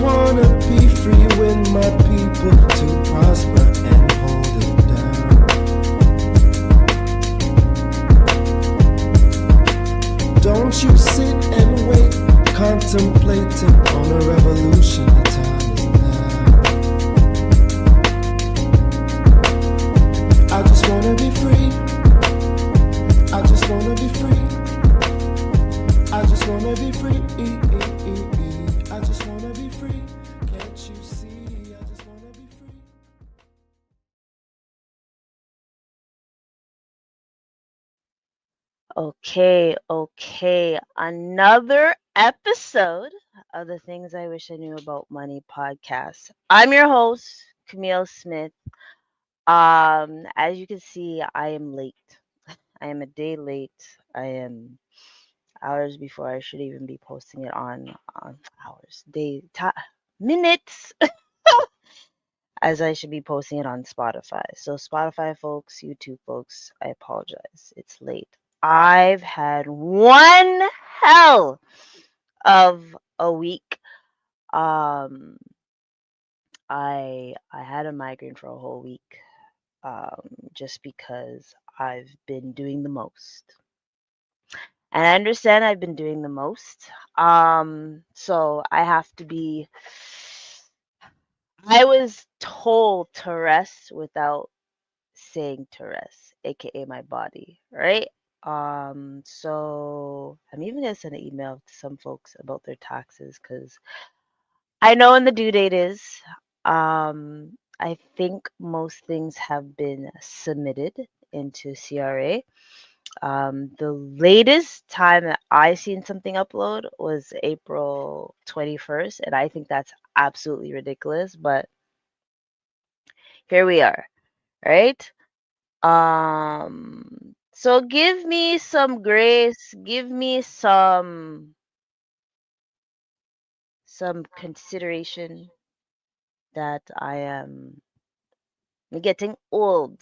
wanna be free with my people to prosper and hold it down. Don't you sit and wait, contemplating on a revolution. The time is now. I just wanna be free. I just wanna be free. I just wanna be free. I just wanna be free. Can't you see? I just wanna be free. Okay. Another episode of the Things I Wish I Knew About Money podcast. I'm your host, Kamille Smith. As you can see, I am late. I am a day late. I am hours before I should even be posting it on hours, minutes, as I should be posting it on Spotify. So Spotify folks, YouTube folks, I apologize. It's late. I've had one hell of a week. Um, I had a migraine for a whole week, just because I've been doing the most. And I understand I've been doing the most. So I have to be. I was told to rest without saying to rest, aka my body, right? So I'm even gonna send an email to some folks about their taxes because I know when the due date is. I think most things have been submitted into CRA. The latest time that I seen something upload was April 21st, and I think that's absolutely ridiculous, but here we are, right? So give me some grace, give me some consideration that I am getting old.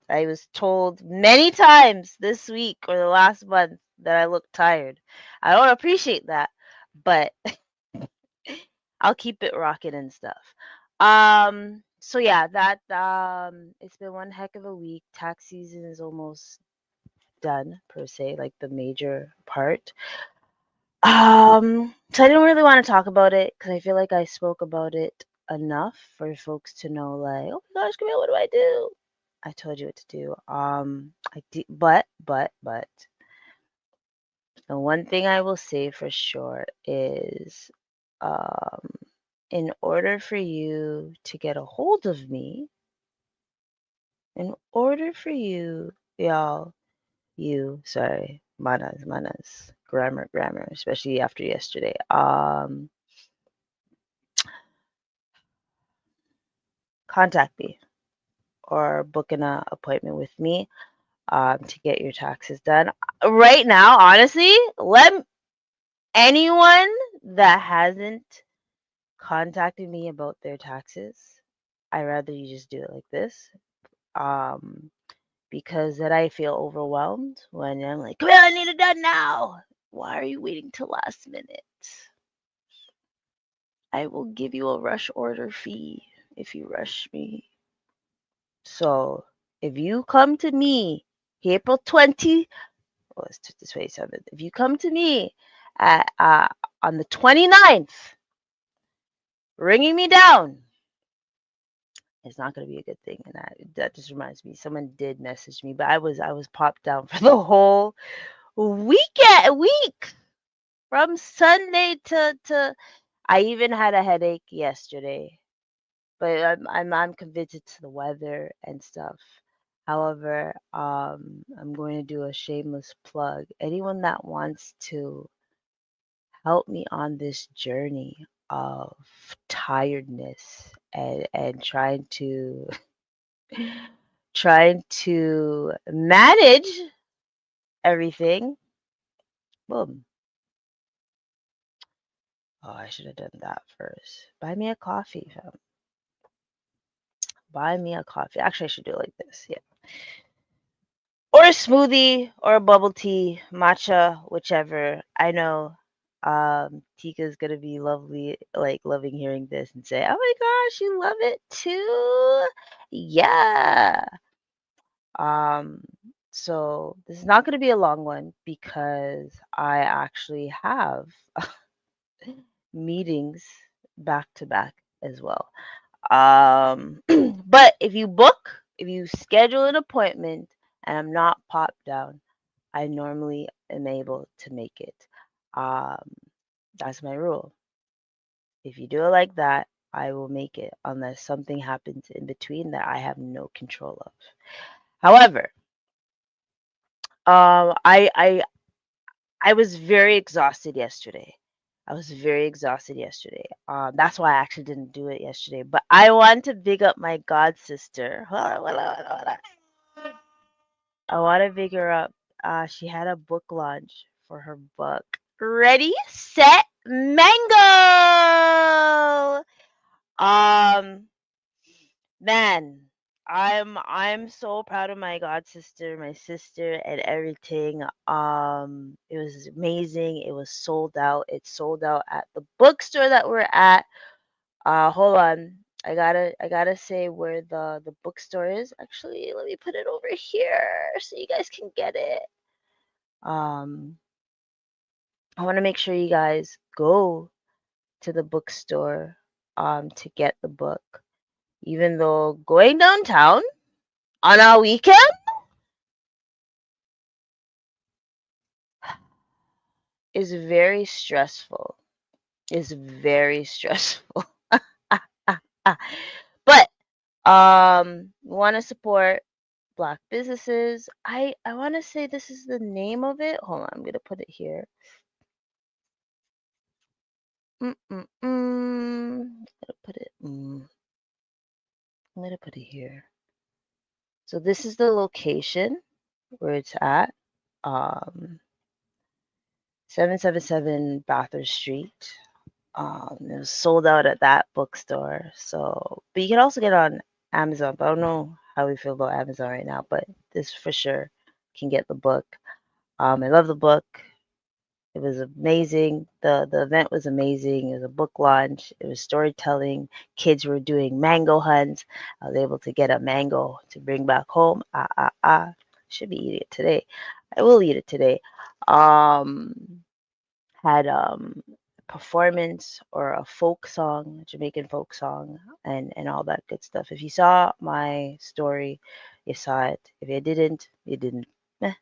I was told many times this week or the last month that I look tired. I don't appreciate that, but I'll keep it rocking and stuff. So yeah, that it's been one heck of a week. Tax season is almost done per se, like the major part. So I didn't really want to talk about it because I feel like I spoke about it enough for folks to know, like, oh my gosh, Camille, what do I do? I told you what to do. I did, but the one thing I will say for sure is, um, in order for you to get a hold of me, in order for you, y'all, sorry, manas, grammar, especially after yesterday. Contact me or book an appointment with me to get your taxes done. Right now, honestly, let anyone that hasn't contacted me about their taxes, I rather you just do it like this. Um, because then I feel overwhelmed when I'm like, well, I need it done now. Why are you waiting till last minute? I will give you a rush order fee if you rush me. So if you come to me April 20, well, it's the 27th. If you come to me at, on the 29th, ringing me down, it's not going to be a good thing. And that just reminds me, someone did message me, but I was popped down for the whole week from Sunday to I even had a headache yesterday, but I'm convinced it's the weather and stuff. However, I'm going to do a shameless plug. Anyone that wants to help me on this journey of tiredness and trying to manage everything, boom. Oh, I should have done that first. Buy me a coffee, fam. Buy me a coffee. Actually, I should do it like this. Yeah. Or a smoothie or a bubble tea, matcha, whichever. I know Tika's gonna be lovely, like loving hearing this and say, "Oh my gosh, you love it too." Yeah. Um, so this is not gonna be a long one because I actually have meetings back to back as well. But if you schedule an appointment and I'm not popped down, I normally am able to make it. Um, that's my rule. If you do it like that, I will make it unless something happens in between that I have no control of. However, I was very exhausted yesterday. I was very exhausted yesterday. That's why I actually didn't do it yesterday. But I want to big up my god sister. Hold on, hold on, hold on. I want to big her up. She had a book launch for her book. Ready, set, mango. Um, Man, I'm so proud of my god sister, my sister, and everything. It was amazing. It was sold out. It sold out at the bookstore that we're at. Hold on. I gotta say where the bookstore is. Actually, let me put it over here so you guys can get it. Um, I want to make sure you guys go to the bookstore to get the book. Even though going downtown on our weekend is very stressful. Is very stressful. But want to support black businesses. I want to say this is the name of it. Hold on, I'm gonna put it here. I'm gonna put it. I'm gonna put it here. So this is the location where it's at. Um, 777 Bathurst Street. It was sold out at that bookstore. So, but you can also get on Amazon. But I don't know how we feel about Amazon right now, but this for sure can get the book. I love the book. It was amazing. The event was amazing. It was a book launch. It was storytelling. Kids were doing mango hunts. I was able to get a mango to bring back home. Should be eating it today. I will eat it today. Had performance or a folk song, Jamaican folk song, and all that good stuff. If you saw my story, you saw it. If you didn't, you didn't. Eh.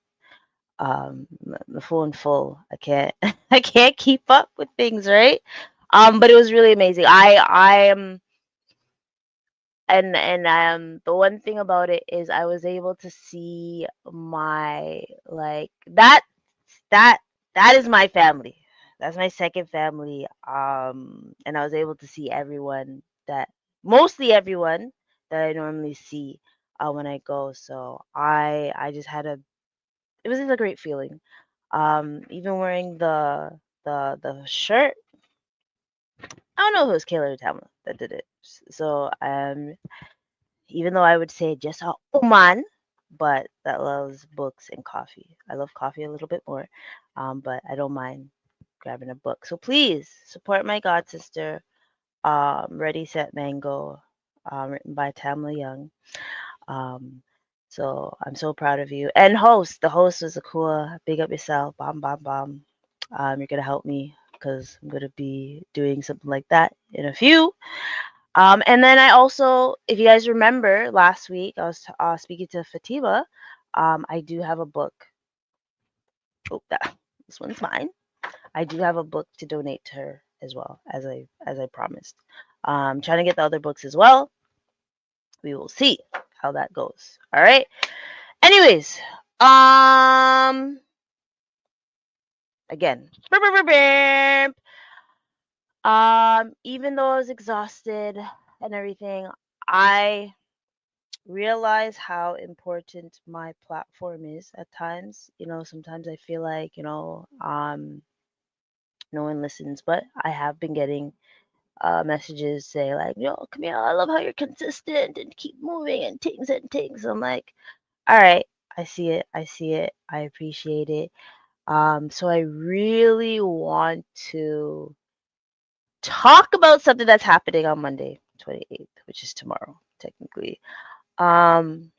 The full and full. I can't I can't keep up with things, right? But it was really amazing. I am and the one thing about it is I was able to see my like that that is my family. That's my second family. And I was able to see everyone that mostly everyone that I normally see when I go. So I just had a it was just a great feeling. Even wearing the shirt. I don't know if it was Kayla or Tamla that did it. So even though I would say just a woman, but that loves books and coffee. I love coffee a little bit more, but I don't mind grabbing a book. So please support my god sister, Ready Set Mango, written by Tamla Young. Um, so I'm so proud of you. And the host was a cool. Big up yourself, bomb, bomb, bomb. You're gonna help me because I'm gonna be doing something like that in a few. And then I also, if you guys remember last week, I was speaking to Fatima. I do have a book. Oh, this one's mine. I do have a book to donate to her as well as I promised. Trying to get the other books as well. We will see how that goes. All right. Anyways, again, even though I was exhausted and everything, I realize how important my platform is at times. Sometimes I feel like, no one listens, but I have been getting messages say like, yo, Kamille, I love how you're consistent and keep moving and things and things. I'm like, all right, I see it. I see it. I appreciate it. So I really want to talk about something that's happening on Monday, 28th, which is tomorrow, technically. Um,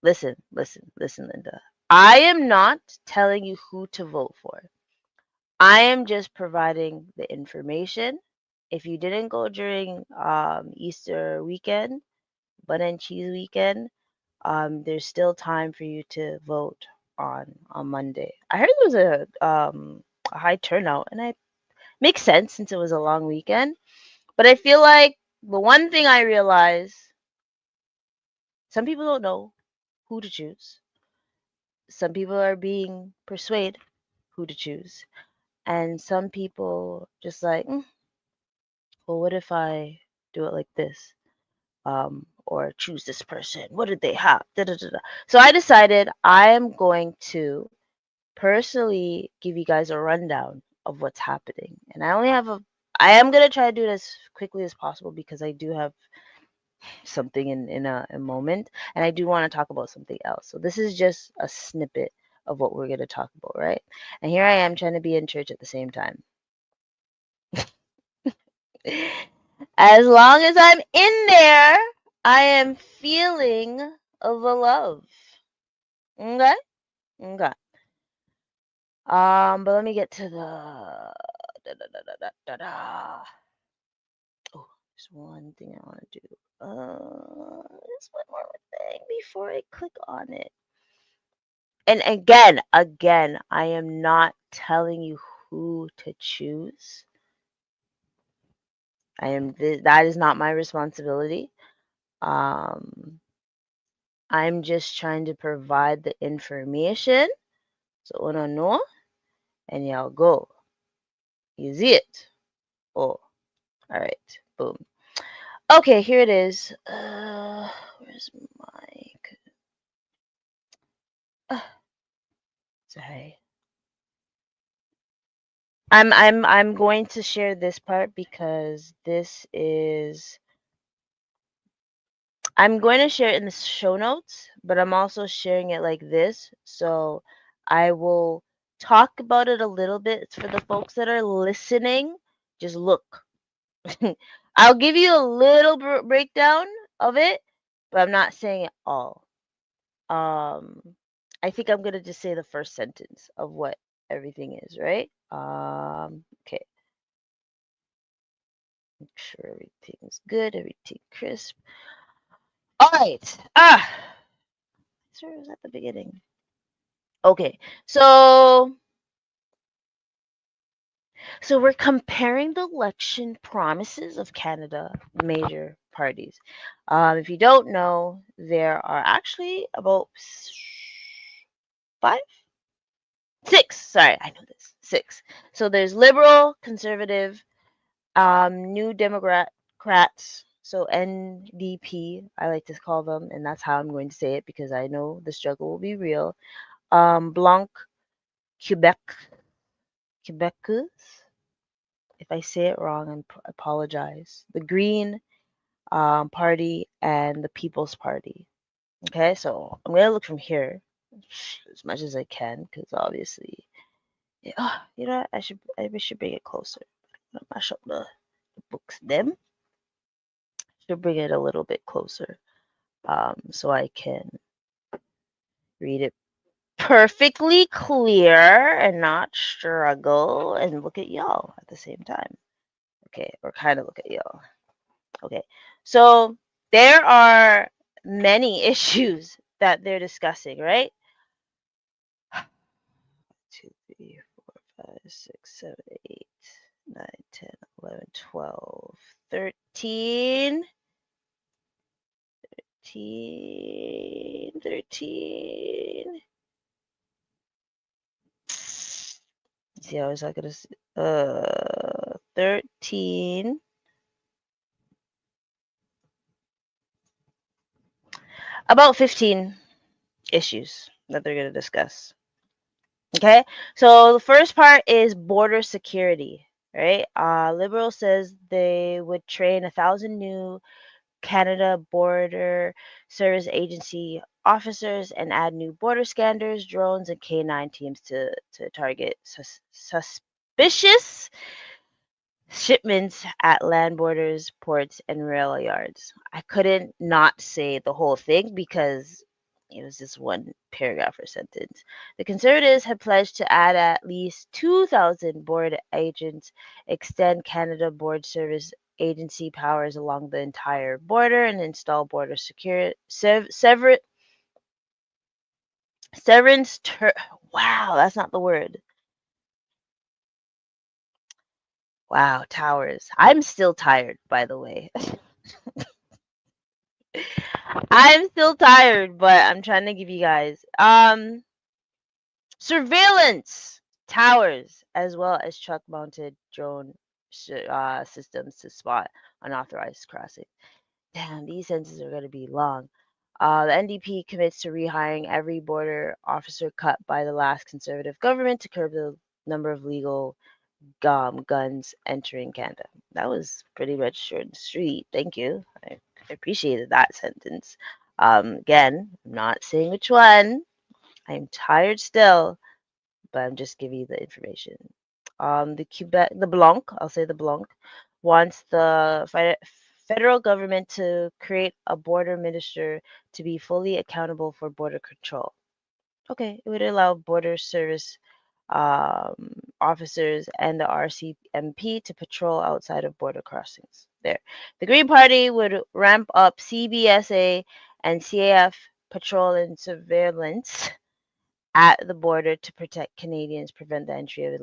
listen, Linda. I am not telling you who to vote for. I am just providing the information. If you didn't go during Easter weekend, bun and cheese weekend, there's still time for you to vote on Monday. I heard there was a high turnout, and it makes sense since it was a long weekend. But I feel like the one thing I realize, some people don't know who to choose. Some people are being persuaded who to choose, and some people just like, well, what if I do it like this? Or choose this person. What did they have? Da, da, da, da. So I decided I am going to personally give you guys a rundown of what's happening. And I am going to try to do it as quickly as possible because I do have something in a moment. And I do want to talk about something else. So this is just a snippet of what we're going to talk about, right? And here I am trying to be in church at the same time. As long as I'm in there, I am feeling the love. Okay? Okay. But let me get to the Oh, there's one thing I want to do. There's one more thing before I click on it. And again, I am not telling you who to choose. That is not my responsibility. Um, I'm just trying to provide the information so una know and y'all go. You see it? Oh, all right. Boom. Okay, here it is. Where's my? Sorry. I'm going to share this part because this is. I'm going to share it in the show notes, but I'm also sharing it like this. So I will talk about it a little bit for the folks that are listening. Just look. I'll give you a little breakdown of it, but I'm not saying it all. Um, I think I'm gonna just say the first sentence of what everything is, right? Okay. Make sure everything's good, everything crisp. All right. Sorry, was at the beginning. Okay, so we're comparing the election promises of Canada major parties. If you don't know, there are actually about five, six. Sorry, I know this. Six. So there's Liberal, Conservative, New Democrats. So NDP, I like to call them, and that's how I'm going to say it because I know the struggle will be real. Blanc, Quebecers. If I say it wrong, I apologize. The Green Party and the People's Party. Okay, so I'm gonna look from here as much as I can because obviously, yeah, you know, what? I should bring it closer. I'm gonna mash up the books. Them should bring it a little bit closer, so I can read it perfectly clear and not struggle and look at y'all at the same time. Okay, or kind of look at y'all. Okay, so there are many issues that they're discussing, right? 2, 3, 4, 5, 6, 7, 8, 9, 10, 11, 12, 13, 13. See, I was not gonna 13. About 15 issues that they're gonna discuss. Okay, so the first part is border security, right? Liberal says they would train 1,000 new Canada Border Service Agency officers and add new border scanners, drones, and K9 teams to target suspicious shipments at land borders, ports, and rail yards. I couldn't not say the whole thing because it was just one paragraph or sentence. The Conservatives had pledged to add at least 2,000 border agents, extend Canada Border Service Agency powers along the entire border, and install border security severance. Wow, that's not the word. Wow, towers. I'm still tired, by the way. I'm still tired, but I'm trying to give you guys surveillance towers as well as truck mounted drone systems to spot unauthorized crossing. Damn, these sentences are going to be long. The NDP commits to rehiring every border officer cut by the last Conservative government to curb the number of legal guns entering Canada. That was pretty much short and sweet. Thank you. I appreciated that sentence. Again, I'm not saying which one. I'm tired still, but I'm just giving you the information. The Blanc, I'll say the Blanc, wants the federal government to create a border minister to be fully accountable for border control. Okay, it would allow border service officers and the RCMP to patrol outside of border crossings. There. The Green Party would ramp up CBSA and CAF patrol and surveillance at the border to protect Canadians, prevent the entry of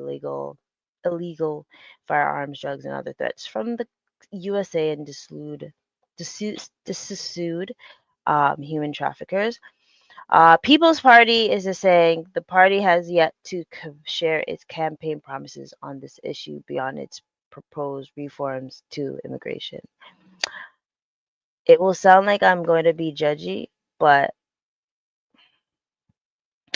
illegal firearms, drugs, and other threats from the USA and dissuade human traffickers. People's Party is just saying the party has yet to share its campaign promises on this issue beyond its proposed reforms to immigration. It will sound like I'm going to be judgy, but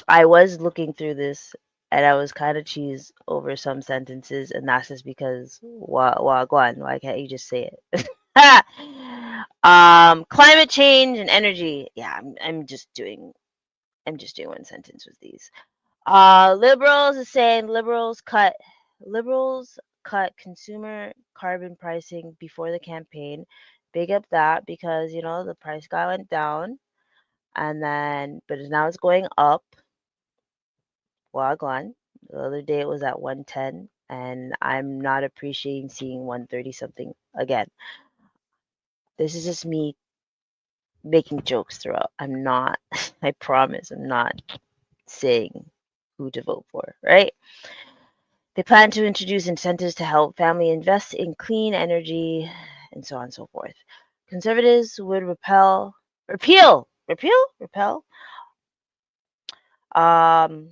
I was looking through this and I was kind of cheesed over some sentences, and that's just because wagwan. Why can't you just say it? Climate change and energy. Yeah, I'm just doing one sentence with these. Liberals is saying liberals cut consumer carbon pricing before the campaign. Big up that because the price guy went down and then but now it's going up. Wagwan. The other day it was at 110 and I'm not appreciating seeing 130 something again. This is just me making jokes throughout. I'm not I promise I'm not saying who to vote for, right? They plan to introduce incentives to help family invest in clean energy and so on and so forth. Conservatives would um,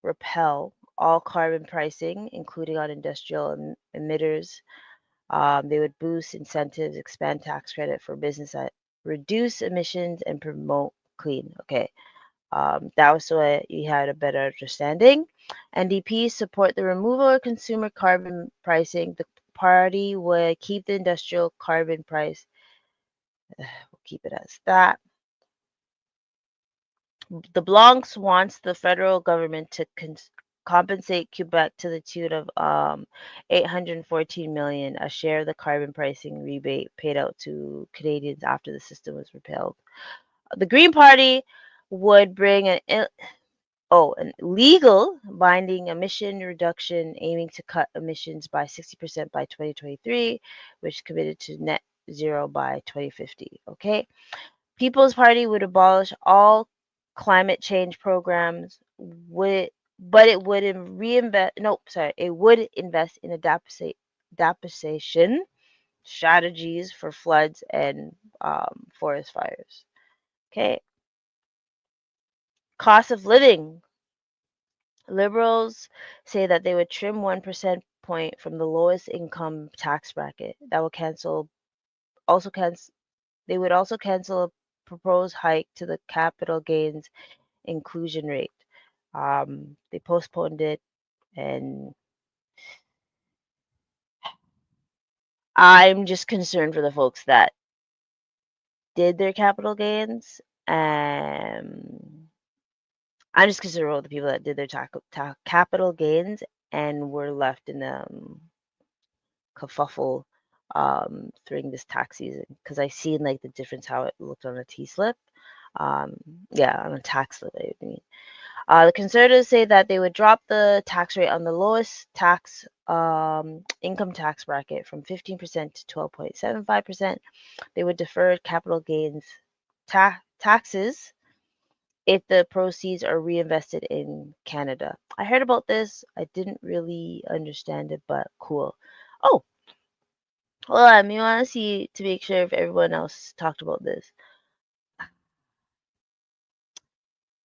repel all carbon pricing, including on industrial emitters. They would boost incentives, expand tax credit for business that reduce emissions and promote clean. Okay. That was so you had a better understanding. NDP support the removal of consumer carbon pricing. The party would keep the industrial carbon price. We'll keep it as that. The Blancs wants the federal government to compensate Quebec to the tune of 814 million, a share of the carbon pricing rebate paid out to Canadians after the system was repealed. The Green Party would bring an legal binding emission reduction aiming to cut emissions by 60% by 2023, which committed to net zero by 2050. Okay. People's Party would abolish all climate change programs, but it would reinvest. No, sorry, it would invest in adaptation strategies for floods and forest fires. Okay. Cost of living. Liberals say that they would trim 1% point from the lowest income tax bracket. That will also cancel. They would also cancel a proposed hike to the capital gains inclusion rate. They postponed it, and I'm just concerned for the folks that did their capital gains, and I'm just considering all the people that did their capital gains and were left in kerfuffle during this tax season, because I seen like the difference how it looked on a T slip. Um, yeah, on a tax slip, I mean. The conservatives say that they would drop the tax rate on the lowest tax income tax bracket from 15% to 12.75%. They would defer capital gains taxes if the proceeds are reinvested in Canada. I heard about this. I didn't really understand it, but cool. Oh, hold on. You want to see to make sure if everyone else talked about this.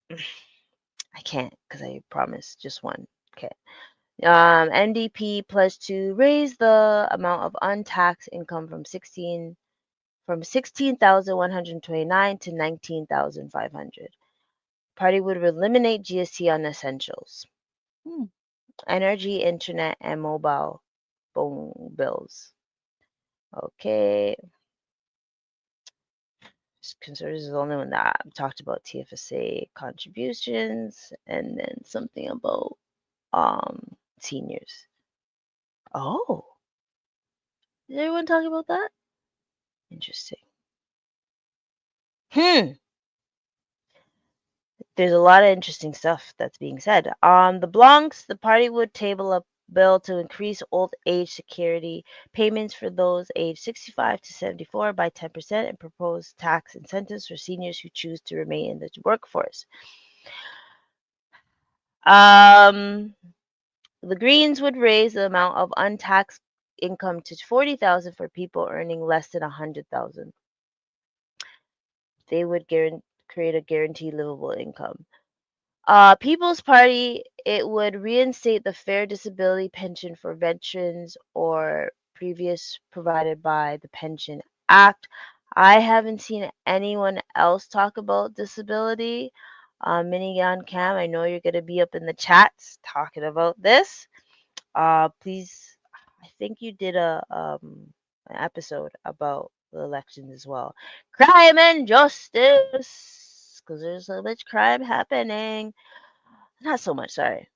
I can't because I promised just one. Okay. NDP pledged to raise the amount of untaxed income from 16,129 to 19,500. Party would eliminate GST on essentials, energy, internet, and mobile phone bills. Okay. Conservatives is the only one that talked about TFSA contributions, and then something about seniors. Oh, is everyone talking about that? Interesting. There's a lot of interesting stuff that's being said. On the Blancs, the party would table a bill to increase old age security payments for those aged 65 to 74 by 10% and propose tax incentives for seniors who choose to remain in the workforce. The Greens would raise the amount of untaxed income to 40,000 for people earning less than 100,000. They would create a guaranteed livable income. People's Party, it would reinstate the fair disability pension for veterans or previous provided by the Pension Act. I haven't seen anyone else talk about disability. Minion Cam, I know you're going to be up in the chats talking about this. Please, I think you did an episode about the elections as well. Crime and justice, because there's so much crime happening. Not so much, sorry.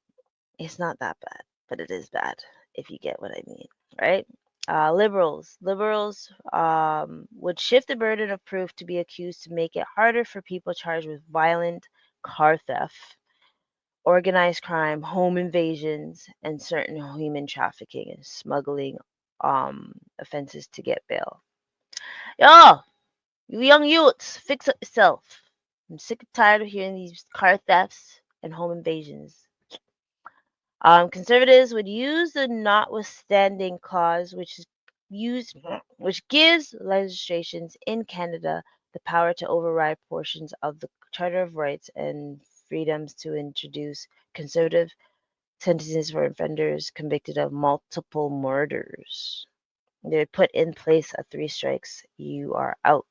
It's not that bad, but it is bad if you get what I mean, right? Liberals would shift the burden of proof to be accused to make it harder for people charged with violent car theft, organized crime, home invasions, and certain human trafficking and smuggling offenses to get bail. Yo, you young youths, fix it yourself. I'm sick and tired of hearing these car thefts and home invasions. Conservatives would use the notwithstanding clause, which gives legislations in Canada the power to override portions of the Charter of Rights and Freedoms to introduce conservative sentences for offenders convicted of multiple murders. They would put in place a 3 strikes, you are out.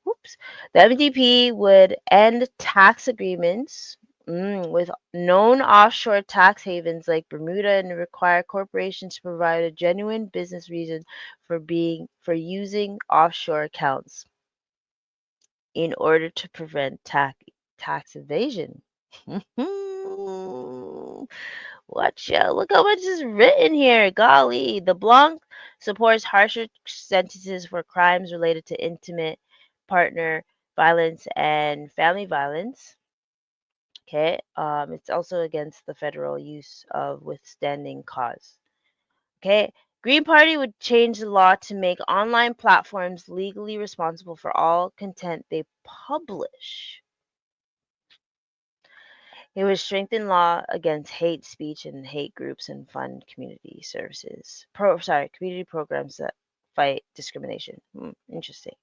Whoops. The MDP would end tax agreements with known offshore tax havens like Bermuda and require corporations to provide a genuine business reason for using offshore accounts in order to prevent tax evasion. Watch out. Look how much is written here. Golly. The Blanc supports harsher sentences for crimes related to intimate partner violence and family violence. Okay. It's also against the federal use of withstanding cause. Okay. Green Party would change the law to make online platforms legally responsible for all content they publish. It would strengthen law against hate speech and hate groups and fund community services. Community programs that fight discrimination. Interesting.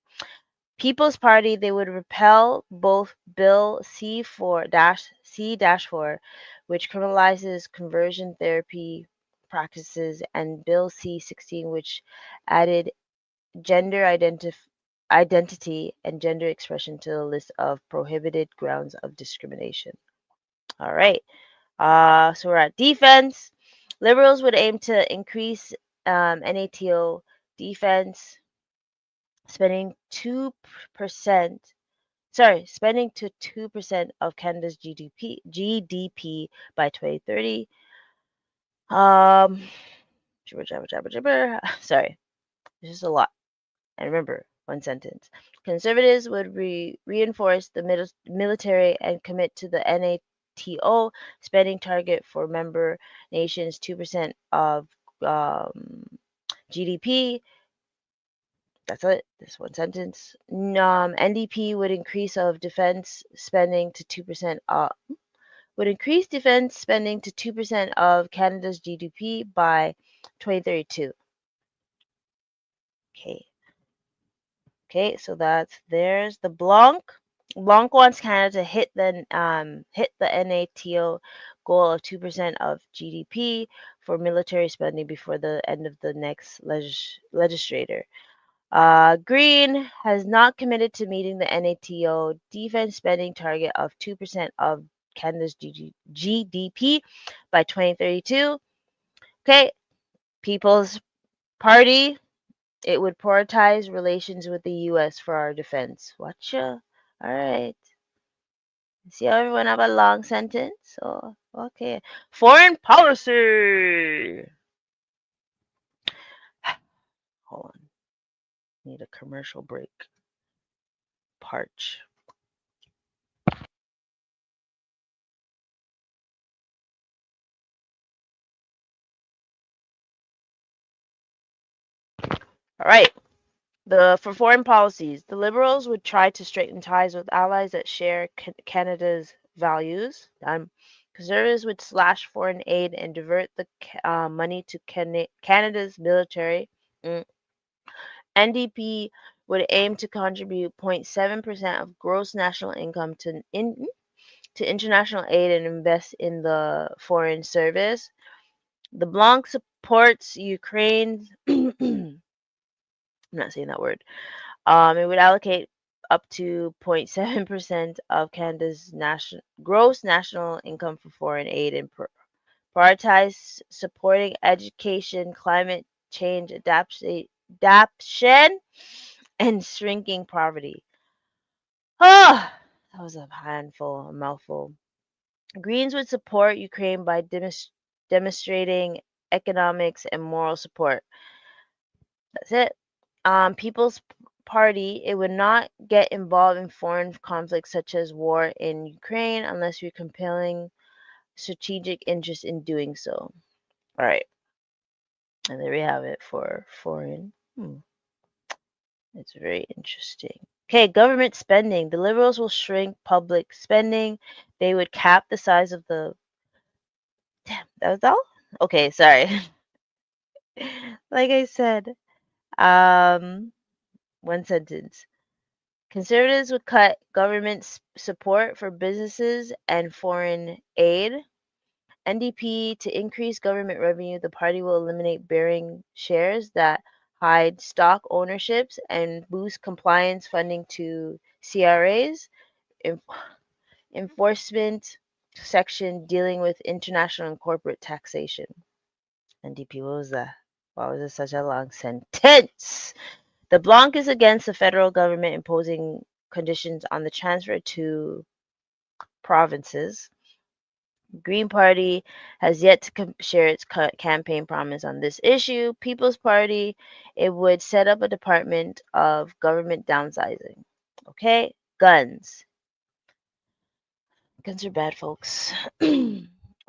People's Party, they would repeal both Bill C-4, which criminalizes conversion therapy practices, and Bill C-16, which added gender identity and gender expression to the list of prohibited grounds of discrimination. All right. So we're at defense. Liberals would aim to increase NATO defense spending 2%. Spending to 2% of Canada's GDP by 2030. Jibber, jabber, jabber, jibber. Sorry, this is a lot. And remember, one sentence. Conservatives would reinforce the military and commit to the NATO spending target for member nations 2% of GDP. That's it. This one sentence. NDP would increase of defense spending to 2%. Would increase defense spending to 2% of Canada's GDP by 2032. Okay. Okay, so there's the Blanc. Blanc wants Canada to hit the NATO goal of 2% of GDP for military spending before the end of the next legislature. Green has not committed to meeting the NATO defense spending target of 2% of Canada's GDP by 2032. Okay, People's Party, it would prioritize relations with the U.S. for our defense. Watcha. All right. See how everyone have a long sentence? Oh, okay. Foreign policy. Hold on. Need a commercial break. Parch. All right. For foreign policies, the Liberals would try to straighten ties with allies that share Canada's values. Conservatives would slash foreign aid and divert the money to Canada's military. NDP would aim to contribute 0.7% of gross national income to international aid and invest in the foreign service. The Blanc supports Ukraine's. I'm not saying that word. It would allocate up to 0.7% of Canada's gross national income for foreign aid and prioritize supporting education, climate change adaptation, and shrinking poverty. Ah, that was a mouthful. Greens would support Ukraine by demonstrating economics and moral support. That's it. People's Party, it would not get involved in foreign conflicts such as war in Ukraine unless we're compelling strategic interest in doing so. All right. And there we have it for foreign. It's very interesting. Okay, government spending. The Liberals will shrink public spending. They would cap the size of the. Damn, that was all? Okay, sorry. Like I said, one sentence. Conservatives would cut government support for businesses and foreign aid. NDP, to increase government revenue, the party will eliminate bearing shares that hide stock ownerships and boost compliance funding to CRAs. Enforcement section dealing with international and corporate taxation. NDP, what was that? Why was it such a long sentence? The Blanc is against the federal government imposing conditions on the transfer to provinces. Green Party has yet to share its campaign promise on this issue. People's Party, it would set up a department of government downsizing. Okay, guns. Guns are bad, folks.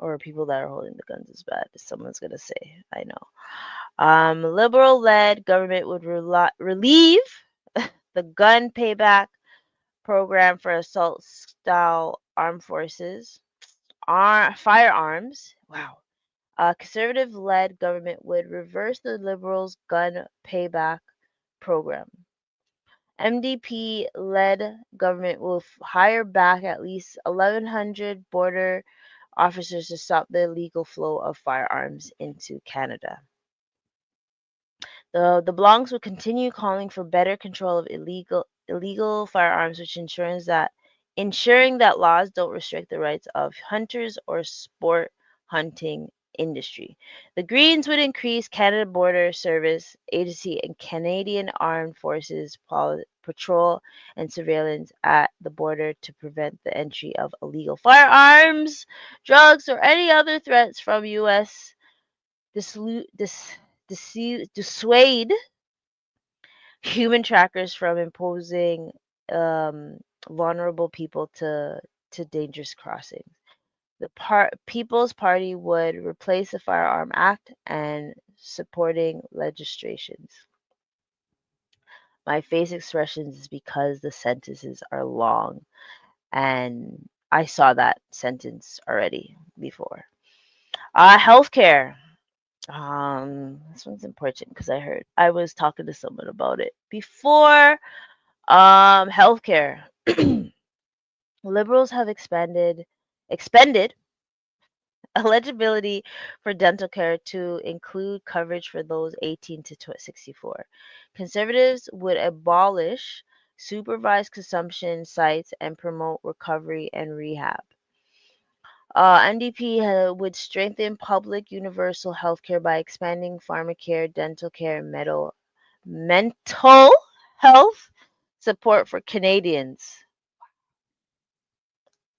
Or people that are holding the guns is bad. Someone's gonna say, I know. Liberal-led government would relieve the gun payback program for assault-style armed forces, firearms. Wow. A conservative-led government would reverse the Liberals' gun payback program. MDP-led government will hire back at least 1,100 border officers to stop the illegal flow of firearms into Canada. The Blancs will continue calling for better control of illegal firearms, which ensuring that laws don't restrict the rights of hunters or sport hunting industry. The Greens would increase Canada Border Service Agency and Canadian Armed Forces patrol and surveillance at the border to prevent the entry of illegal firearms, drugs, or any other threats from U.S. Dissuade human trackers from imposing um, vulnerable people to dangerous crossings. The People's Party would replace the Firearm Act and supporting legislations. My face expressions is because the sentences are long, and I saw that sentence already before. Healthcare. This one's important because I was talking to someone about it before. Healthcare. Liberals have expended eligibility for dental care to include coverage for those 18 to 64. Conservatives would abolish supervised consumption sites and promote recovery and rehab. NDP would strengthen public universal health care by expanding pharmacare, dental care, and mental health support for Canadians.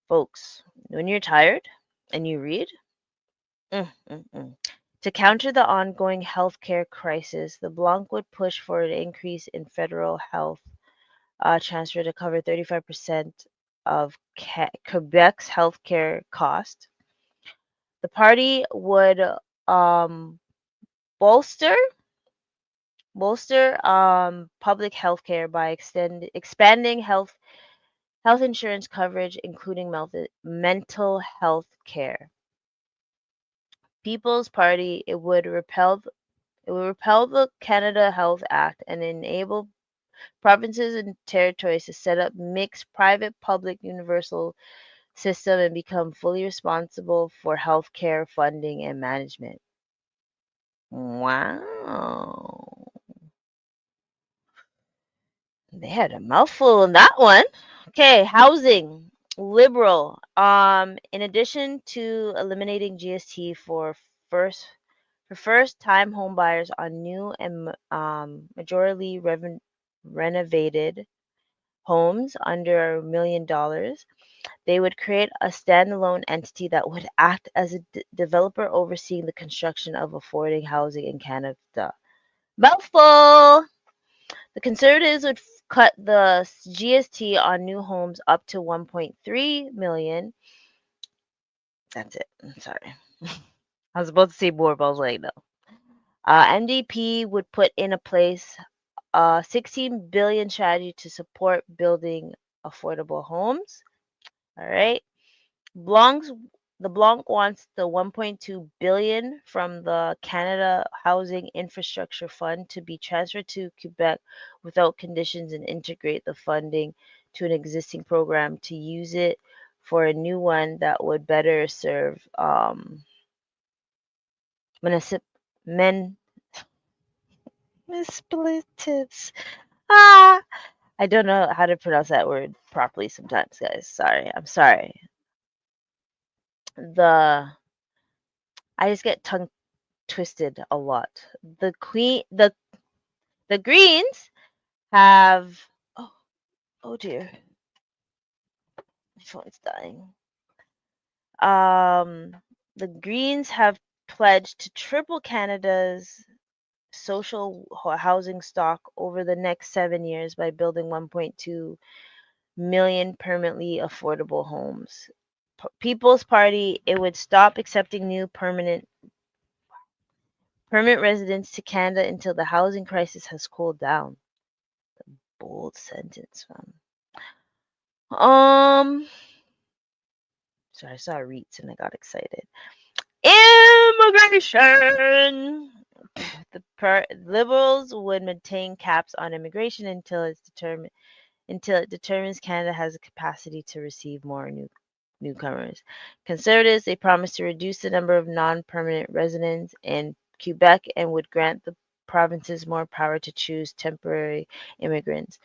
Folks, when you're tired and you read, to counter the ongoing healthcare crisis, the Blanc would push for an increase in federal health transfer to cover 35% of Quebec's healthcare cost. The party would um, bolster public health care by expanding health insurance coverage, including mental health care. People's Party it would repeal the Canada Health Act and enable provinces and territories to set up mixed private-public universal system and become fully responsible for health care funding and management. Wow. They had a mouthful in that one. Okay, housing. Liberal. In addition to eliminating GST first time home buyers on new and majorly renovated homes under $1 million, they would create a standalone entity that would act as a developer overseeing the construction of affordable housing in Canada. Mouthful! The Conservatives would cut the GST on new homes up to 1.3 million. That's it. I'm sorry. I was about to say more, but I was like, no. NDP would put in a place a 16 billion strategy to support building affordable homes. All right. The Blanc wants the 1.2 billion from the Canada Housing Infrastructure Fund to be transferred to Quebec without conditions and integrate the funding to an existing program to use it for a new one that would better serve municipalities. Ah, I don't know how to pronounce that word properly sometimes, guys. Sorry. I'm sorry. I just get tongue twisted a lot. The queen the Greens have oh dear, my phone's dying. The Greens have pledged to triple Canada's social housing stock over the next 7 years by building 1.2 million permanently affordable homes. People's Party it would stop accepting new permanent residents to Canada until the housing crisis has cooled down. Bold sentence, fam. So I saw REITs and I got excited. Immigration. The Liberals would maintain caps on immigration until it determines Canada has the capacity to receive more newcomers. Conservatives they promised to reduce the number of non-permanent residents in Quebec and would grant the provinces more power to choose temporary immigrants.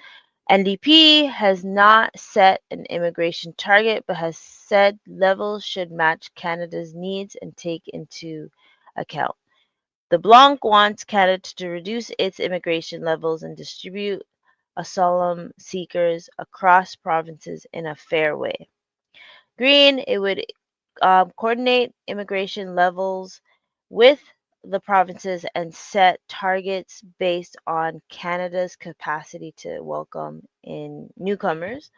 NDP has not set an immigration target, but has said levels should match Canada's needs and take into account. The Blanc wants Canada to reduce its immigration levels and distribute asylum seekers across provinces in a fair way. Green, it would coordinate immigration levels with the provinces and set targets based on Canada's capacity to welcome in newcomers.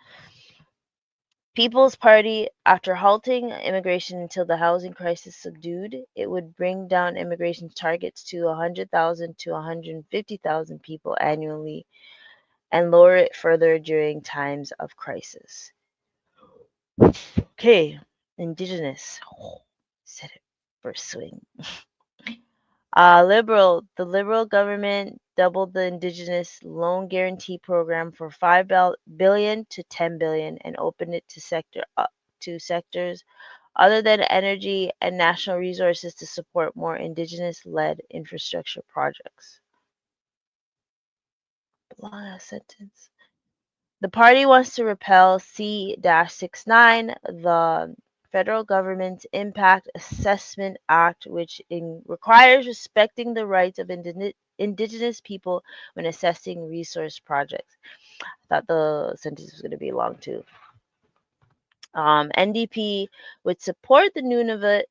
People's Party, after halting immigration until the housing crisis subdued, it would bring down immigration targets to 100,000 to 150,000 people annually and lower it further during times of crisis. Okay, Indigenous. Said it first swing. The Liberal government doubled the Indigenous Loan Guarantee Program from 5 billion to 10 billion and opened it to sectors other than energy and national resources to support more Indigenous-led infrastructure projects. Long ass sentence. The party wants to repeal C-69, the federal government's Impact Assessment Act, which requires respecting the rights of Indigenous people when assessing resource projects. I thought the sentence was going to be long too. NDP would support the Nunavut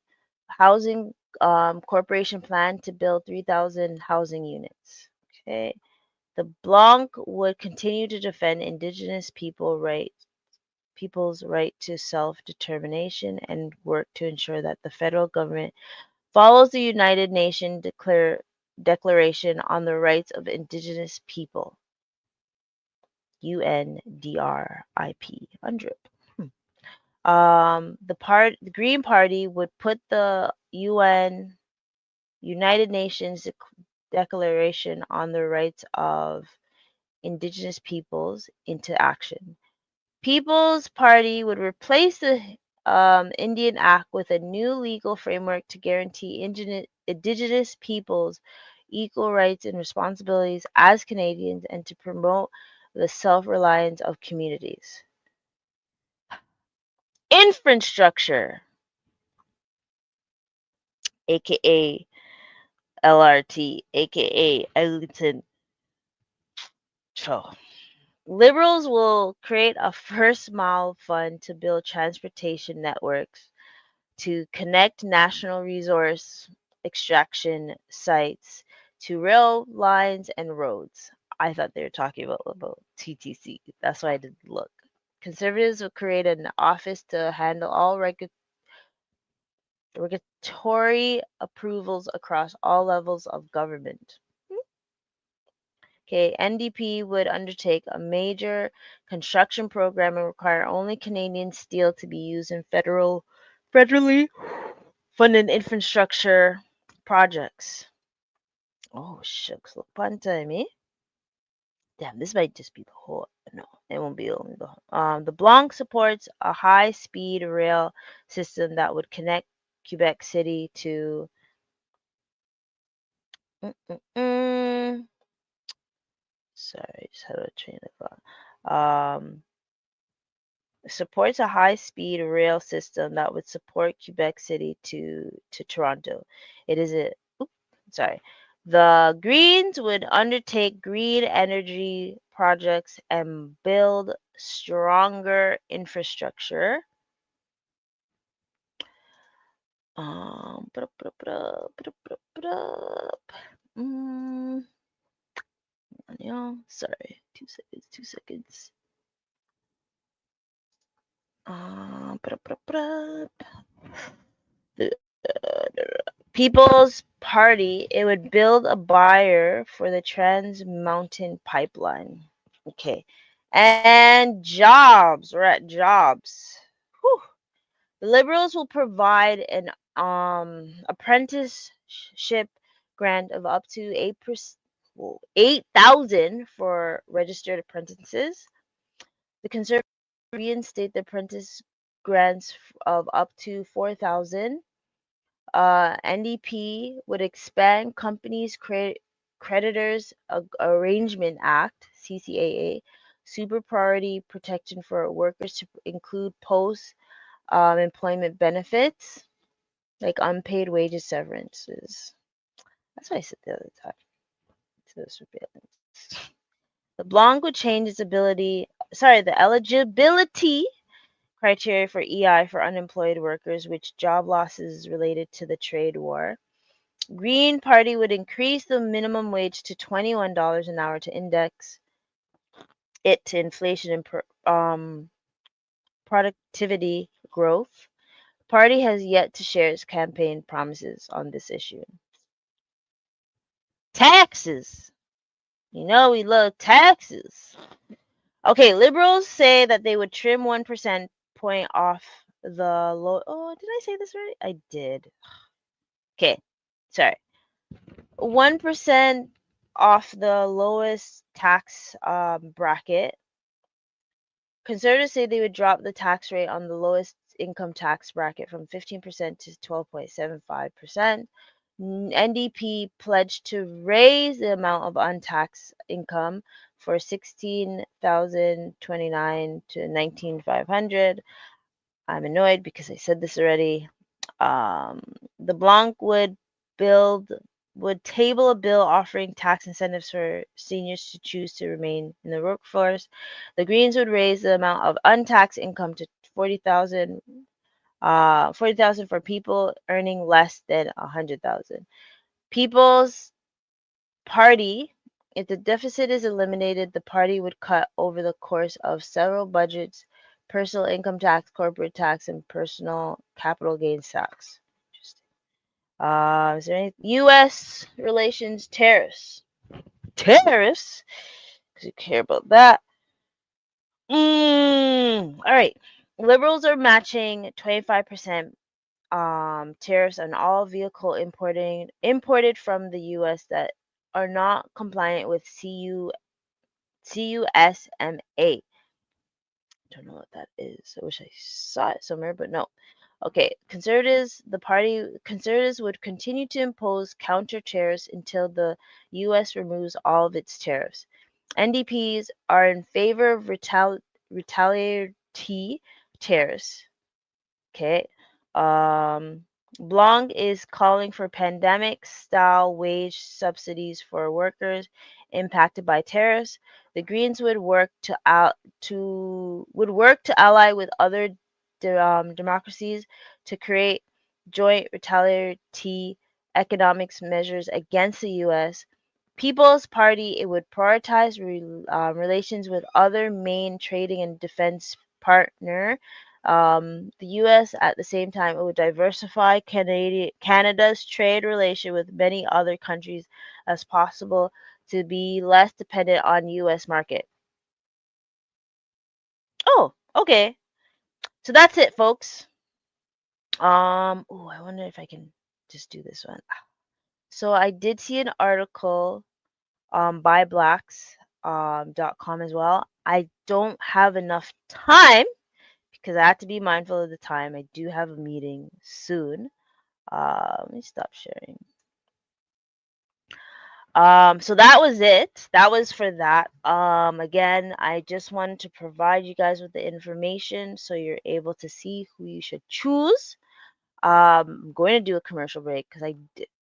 Housing Corporation plan to build 3,000 housing units. Okay. The Blanc would continue to defend Indigenous people's right to self-determination and work to ensure that the federal government follows the United Nations Declaration on the Rights of Indigenous People, UNDRIP, UNDRIP. The Green Party would put the United Nations Declaration on the Rights of Indigenous Peoples into action. People's Party would replace the Indian Act with a new legal framework to guarantee Indigenous peoples equal rights and responsibilities as Canadians and to promote the self-reliance of communities. Infrastructure, aka LRT, aka Eglinton. Liberals will create a first mile fund to build transportation networks to connect national resource extraction sites to rail lines and roads. I thought they were talking about TTC. That's why I didn't look. Conservatives will create an office to handle all regulatory approvals across all levels of government. Okay, NDP would undertake a major construction program and require only Canadian steel to be used in federally funded infrastructure projects. Oh shucks, look fun time, eh? Damn, this might just be the whole. No, it won't be only the whole. The Blanc supports a high-speed rail system that would connect Quebec City to. Sorry, just had a train of thought. Supports a high-speed rail system that would support Quebec City to Toronto. It is a. Sorry. The Greens would undertake green energy projects and build stronger infrastructure. Sorry, 2 seconds. People's Party, it would build a buyer for the Trans Mountain Pipeline. Okay. And jobs. We're at jobs. Whew. The Liberals will provide an apprenticeship grant of up to 8,000 for registered apprentices. The Conservatives reinstate the apprentice grants of up to 4,000. NDP would expand Companies Creditors Arrangement Act (CCAA) super priority protection for workers to include post-employment benefits like unpaid wages, severances. That's what I said the other time. To the surveillance. The Blanc would change the eligibility criteria for EI for unemployed workers, which job losses related to the trade war. Green Party would increase the minimum wage to $21 an hour to index it to inflation and productivity growth. Party has yet to share its campaign promises on this issue. Taxes. You know we love taxes. Okay, liberals say that they would trim 1% point off the low. Oh, did I say this right? I did. Okay, sorry. 1% off the lowest tax bracket. Conservatives say they would drop the tax rate on the lowest income tax bracket from 15% to 12.75%. NDP pledged to raise the amount of untaxed income for 16,029 to 19,500. I'm annoyed because I said this already. The Blanc would table a bill offering tax incentives for seniors to choose to remain in the workforce. The Greens would raise the amount of untaxed income to 40,000 for people earning less than 100,000. People's Party, if the deficit is eliminated, the party would cut over the course of several budgets personal income tax, corporate tax, and personal capital gains tax. Interesting. Is there any U.S. relations tariffs? Tariffs? Because you care about that. All right. Liberals are matching 25% tariffs on all vehicle imported from the U.S. that are not compliant with CUSMA. Don't know what that is. I wish I saw it somewhere, but no. Okay, conservatives would continue to impose counter tariffs until the U.S. removes all of its tariffs. NDPs are in favor of retaliatory tariffs. Okay. Blanc is calling for pandemic-style wage subsidies for workers impacted by tariffs. The Greens would work to ally with other democracies to create joint retaliatory economics measures against the U.S. People's Party, it would prioritize relations with other main trading and defense partner. The U.S. at the same time, it would diversify Canada's trade relation with many other countries as possible to be less dependent on U.S. market. Oh, okay. So that's it, folks. I wonder if I can just do this one. So I did see an article buyblacks.com as well. I don't have enough time because I have to be mindful of the time. I do have a meeting soon. Let me stop sharing. So that was it. That was for that. Again, I just wanted to provide you guys with the information so you're able to see who you should choose. I'm going to do a commercial break because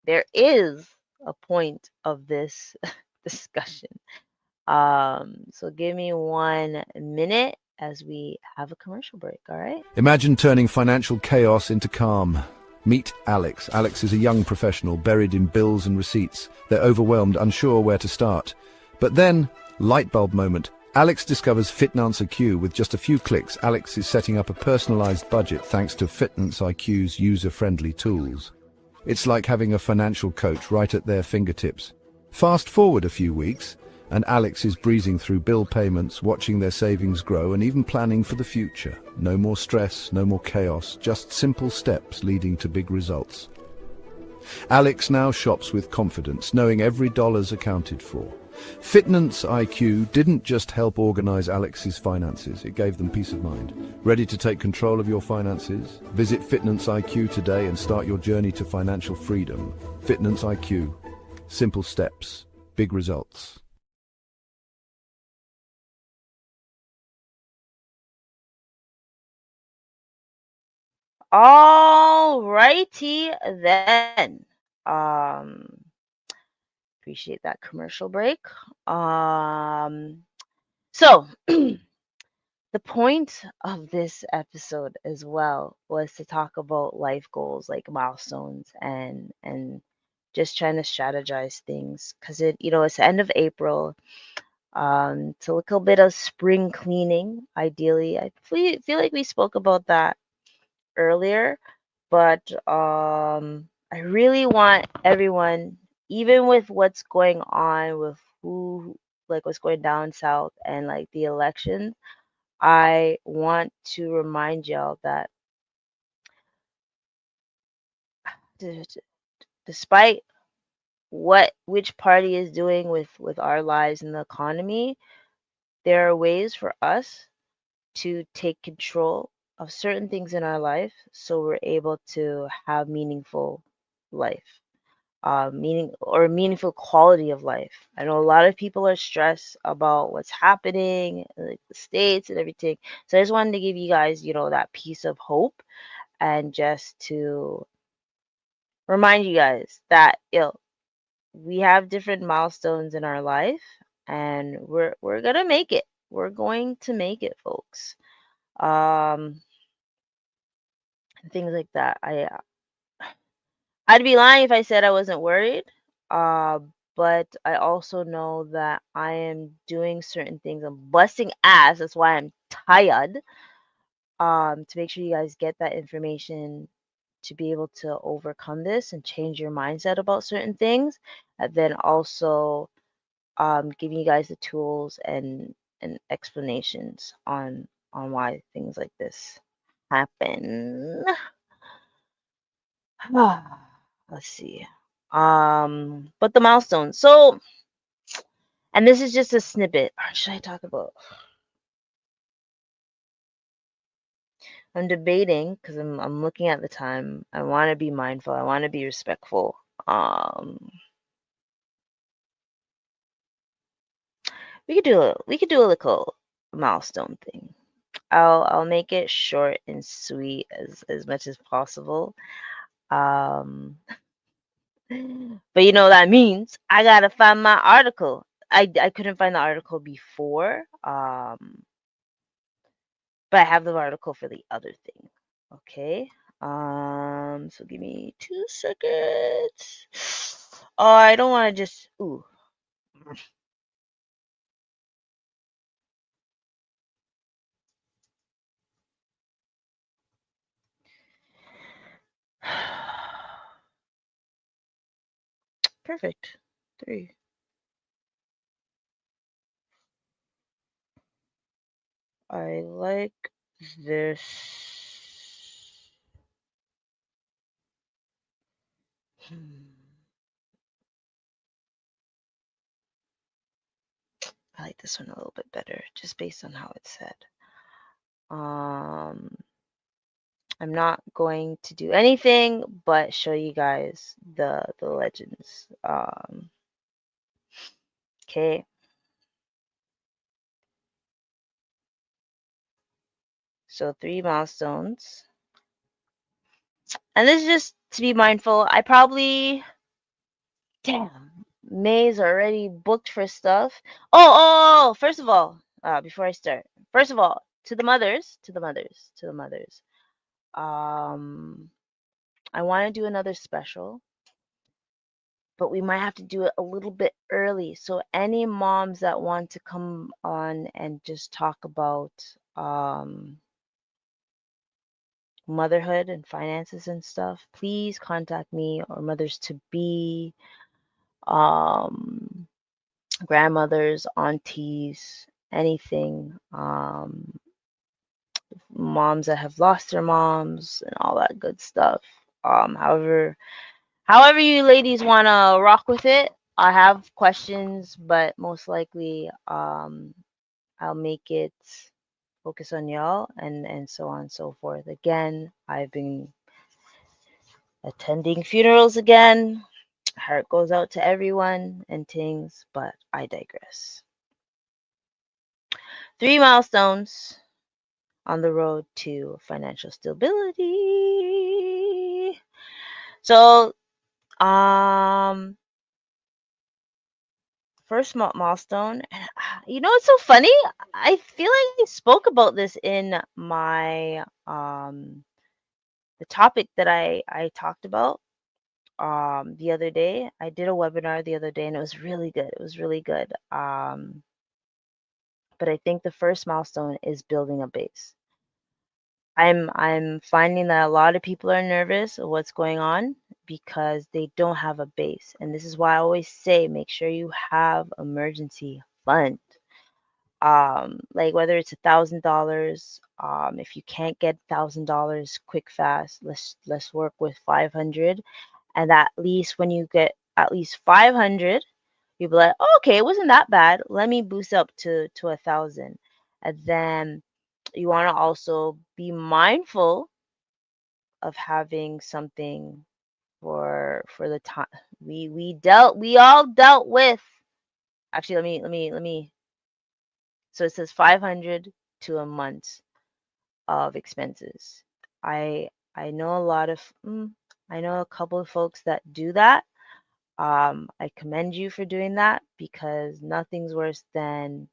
there is a point of this discussion. So give me 1 minute as we have a commercial break, all right? Imagine turning financial chaos into calm. Meet Alex. Alex is a young professional buried in bills and receipts. They're overwhelmed, unsure where to start. But then, light bulb moment. Alex discovers Finance IQ. With just a few clicks, Alex is setting up a personalized budget thanks to Finance IQ's user-friendly tools. It's like having a financial coach right at their fingertips. Fast forward a few weeks, and Alex is breezing through bill payments, watching their savings grow, and even planning for the future. No more stress, no more chaos, just simple steps leading to big results. Alex now shops with confidence, knowing every dollar's accounted for. Finance IQ didn't just help organize Alex's finances, it gave them peace of mind. Ready to take control of your finances? Visit Finance IQ today and start your journey to financial freedom. Finance IQ. Simple steps, big results. All righty then. Appreciate that commercial break. So the point of this episode as well was to talk about life goals, like milestones, and just trying to strategize things, because it's the end of April. It's a little bit of spring cleaning, ideally. I feel like we spoke about that earlier, but I really want everyone, even with what's going on with what's going down south and like the election, I want to remind y'all that d- d- despite which party is doing with our lives and the economy, there are ways for us to take control of certain things in our life so we're able to have meaningful life, meaningful quality of life. I know a lot of people are stressed about what's happening, like the states and everything. So I just wanted to give you guys, that piece of hope, and just to remind you guys that we have different milestones in our life, and we're gonna make it. We're going to make it, folks. Um, Things like that. I'd be lying if I said I wasn't worried. Uh, but I also know that I am doing certain things. I'm busting ass. That's why I'm tired. To make sure you guys get that information to be able to overcome this and change your mindset about certain things, and then also giving you guys the tools and explanations on why things like this happen. Let's see. But the milestones. So, and this is just a snippet. Or should I talk about? I'm debating because I'm looking at the time. I want to be mindful. I want to be respectful. Um, we could do a little milestone thing. I'll make it short and sweet as much as possible. Um, but that means I gotta find my article. I couldn't find the article before. But I have the article for the other thing. Okay. So give me 2 seconds. Oh, I don't want to just. Ooh. Perfect. 3. I like this. Hmm. I like this one a little bit better, just based on how it's said. Um, I'm not going to do anything but show you guys the legends. Okay. So 3 milestones. And this is just to be mindful. I probably, damn, May's already booked for stuff. First of all, before I start, first of all, to the mothers, to the mothers, to the mothers. Um, I want to do another special, but we might have to do it a little bit early. So any moms that want to come on and just talk about um motherhood and finances and stuff, please contact me, or mothers to be, um, grandmothers, aunties, anything, moms that have lost their moms and all that good stuff. However you ladies want to rock with it. I have questions, but most likely I'll make it focus on y'all, and so on and so forth. Again, I've been attending funerals again. Heart goes out to everyone and things, but I digress. 3 milestones. on the road to financial stability. So, first milestone, and it's so funny. I feel like I spoke about this in my the topic that I talked about the other day. I did a webinar the other day, and it was really good. It was really good. But I think the first milestone is building a base. I'm finding that a lot of people are nervous of what's going on because they don't have a base. And this is why I always say make sure you have emergency fund. Like whether it's $1,000, if you can't get $1,000 quick fast, let's work with 500. And at least when you get at least 500, you'll be like, oh, okay, it wasn't that bad. Let me boost up to 1,000. And then you want to also be mindful of having something for the time we all dealt with. Actually, let me. So it says 500 to a month of expenses. I know a lot of I know a couple of folks that do that. I commend you for doing that because nothing's worse than,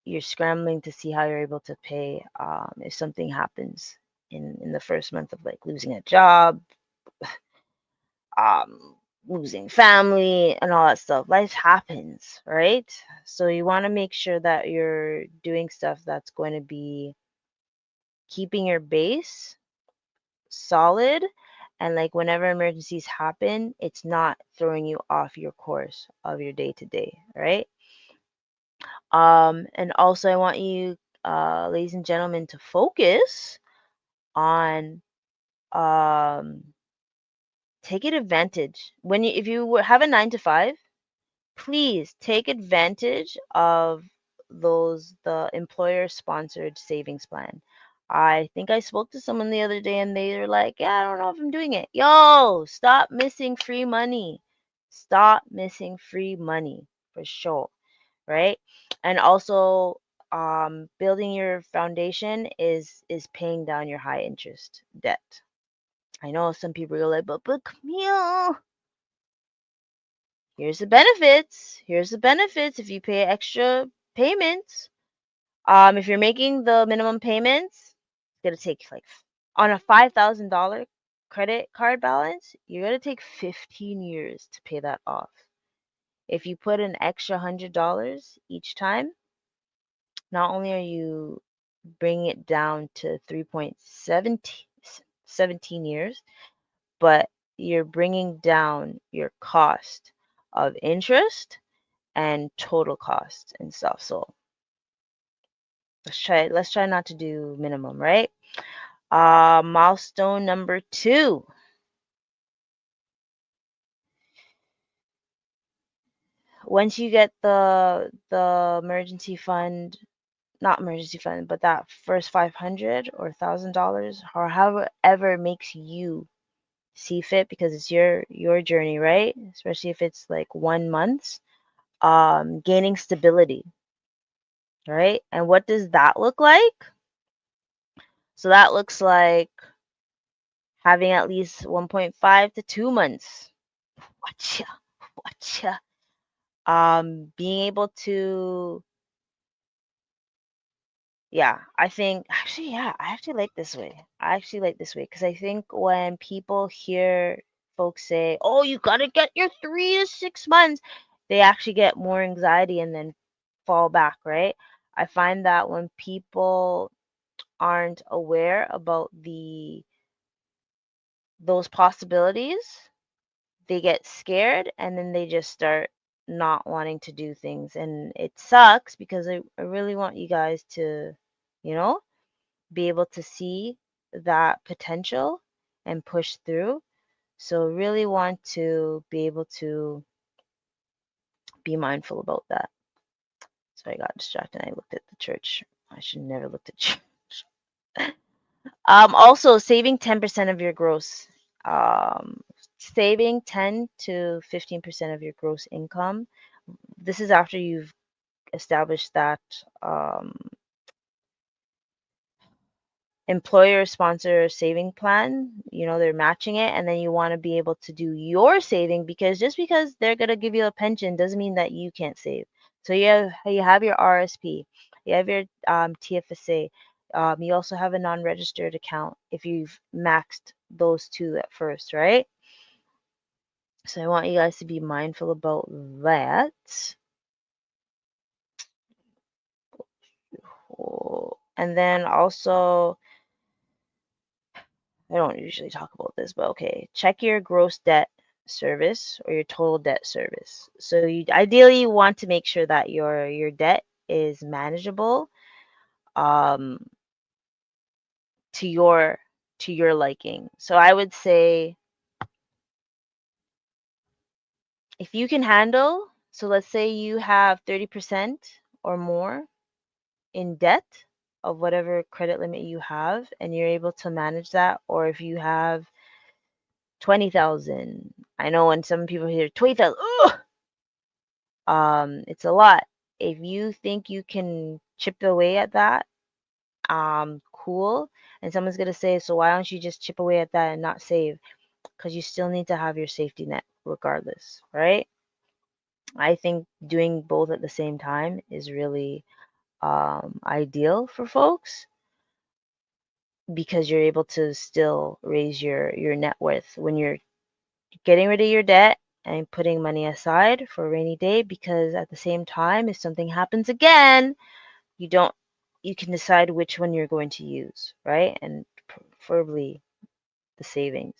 you're scrambling to see how you're able to pay if something happens in the first month of like losing a job, um, losing family, and all that stuff. Life happens, right? So you want to make sure that you're doing stuff that's going to be keeping your base solid. And like whenever emergencies happen, it's not throwing you off your course of your day to day, right? And also I want you, ladies and gentlemen, to focus on taking advantage if you have a 9 to 5, please take advantage of the employer sponsored savings plan. I think I spoke to someone the other day and they were like, yeah, I don't know if I'm doing it. Yo, stop missing free money. Stop missing free money for sure, right? And also, building your foundation is paying down your high interest debt. I know some people are like, but Camille, here's the benefits. Here's the benefits if you pay extra payments. If you're making the minimum payments, it's gonna take like on a $5,000 credit card balance, you're gonna take 15 years to pay that off. If you put an extra $100 each time, not only are you bringing it down to 3.17 years, but you're bringing down your cost of interest and total cost and stuff. So let's try not to do minimum, right? Milestone number 2. Once you get the emergency fund, not emergency fund, but that first 500 or $1,000 or however makes you see fit, because it's your journey, right? Especially if it's like 1 month, gaining stability, right? And what does that look like? So that looks like having at least 1.5 to 2 months. Watcha, watcha. Being able to, yeah, I think actually, yeah, I actually like this way. I actually like this way because I think when people hear folks say, "Oh, you gotta get your 3 to 6 months," they actually get more anxiety and then fall back, right? I find that when people aren't aware about those possibilities, they get scared and then they just start not wanting to do things. And it sucks because I really want you guys to, you know, be able to see that potential and push through. So really want to be able to be mindful about that. So I got distracted. I looked at the church. I should never looked at church. Also saving 10% of your gross. Saving 10 to 15% of your gross income. This is after you've established that employer sponsor saving plan, you know, they're matching it, and then you want to be able to do your saving, because just because they're going to give you a pension doesn't mean that you can't save. So you have your RSP, you have your TFSA, you also have a non-registered account if you've maxed those two at first, right? So I want you guys to be mindful about that. And then also, I don't usually talk about this, but okay, check your gross debt service or your total debt service. So you ideally want to make sure that your debt is manageable um to your liking. So I would say if you can handle, so let's say you have 30% or more in debt of whatever credit limit you have and you're able to manage that, or if you have 20,000. I know when some people hear 20,000, it's a lot. If you think you can chip away at that, cool. And someone's gonna say, so why don't you just chip away at that and not save? Because you still need to have your safety net regardless, right? I think doing both at the same time is really ideal for folks, because you're able to still raise your net worth when you're getting rid of your debt and putting money aside for a rainy day, because at the same time, if something happens again, you don't you can decide which one you're going to use, right? And preferably the savings,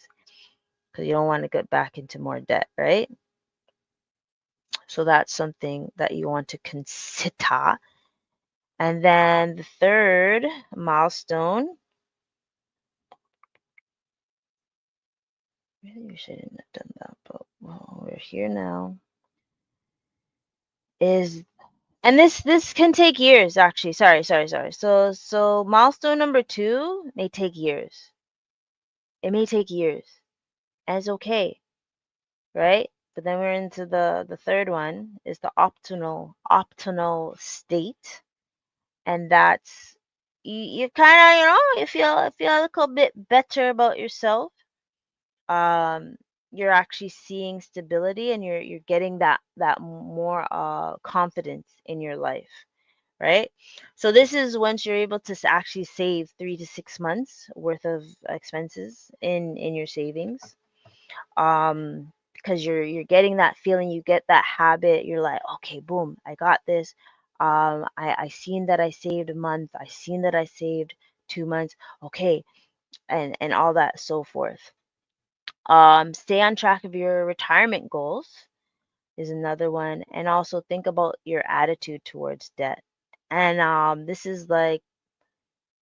because you don't want to get back into more debt, right? So that's something that you want to consider. And then the third milestone, really wish I didn't have done that, but well, we're here now, is, and this can take years actually. Sorry. So milestone number 2 may take years. It may take years. And it's okay, right? But then we're into the third one, is the optimal state. And that's, you kind of, you feel a little bit better about yourself. Um you're actually seeing stability, and you're getting that more confidence in your life, right? So this is once you're able to actually save 3 to 6 months worth of expenses in your savings. Because you're getting that feeling, you get that habit, you're like, okay, boom, I got this. I seen that I saved a month, I seen that I saved 2 months, okay, and all that, so forth. Stay on track of your retirement goals is another one, and also think about your attitude towards debt. And this is like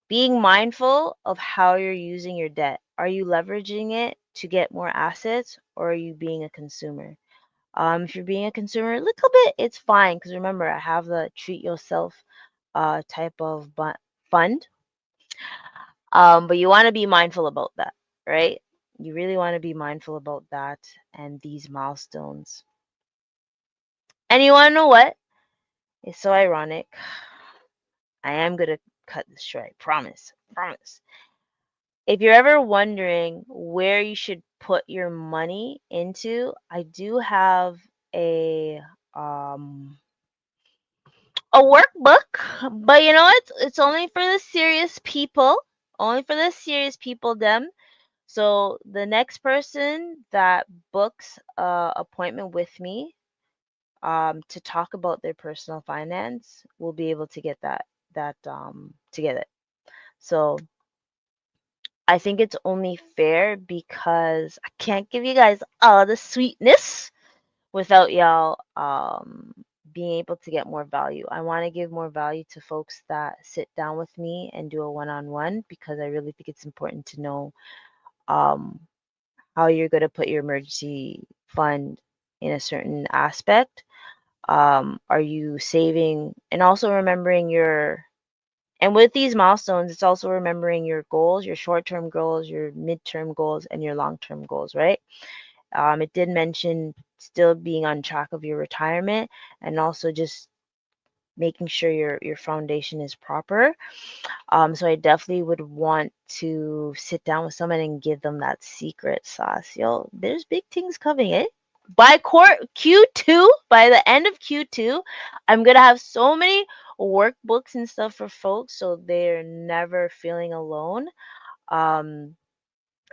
being mindful of how you're using your debt. Are you leveraging it to get more assets, or are you being a consumer? If you're being a consumer, a little bit, it's fine, because remember, I have the treat yourself type of fund. But you want to be mindful about that, right? You really want to be mindful about that and these milestones. And you want to know what? It's so ironic. I am going to cut this short, I promise. Promise. If you're ever wondering where you should put your money into, I do have um a workbook, but you know what? It's only for the serious people. Only for the serious people, them. So the next person that books a appointment with me to talk about their personal finance will be able to get that to get it. So I think it's only fair, because I can't give you guys all the sweetness without y'all being able to get more value. I want to give more value to folks that sit down with me and do a one-on-one, because I really think it's important to know um how you're going to put your emergency fund in a certain aspect. Are you saving, and also remembering your, and with these milestones, it's also remembering your goals, your short-term goals, your midterm goals, and your long-term goals, right? It did mention still being on track of your retirement, and also just making sure your foundation is proper. So I definitely would want to sit down with someone and give them that secret sauce. Yo, there's big things coming, eh? By Q2, by the end of Q2, I'm gonna have so many workbooks and stuff for folks, so they're never feeling alone. Um,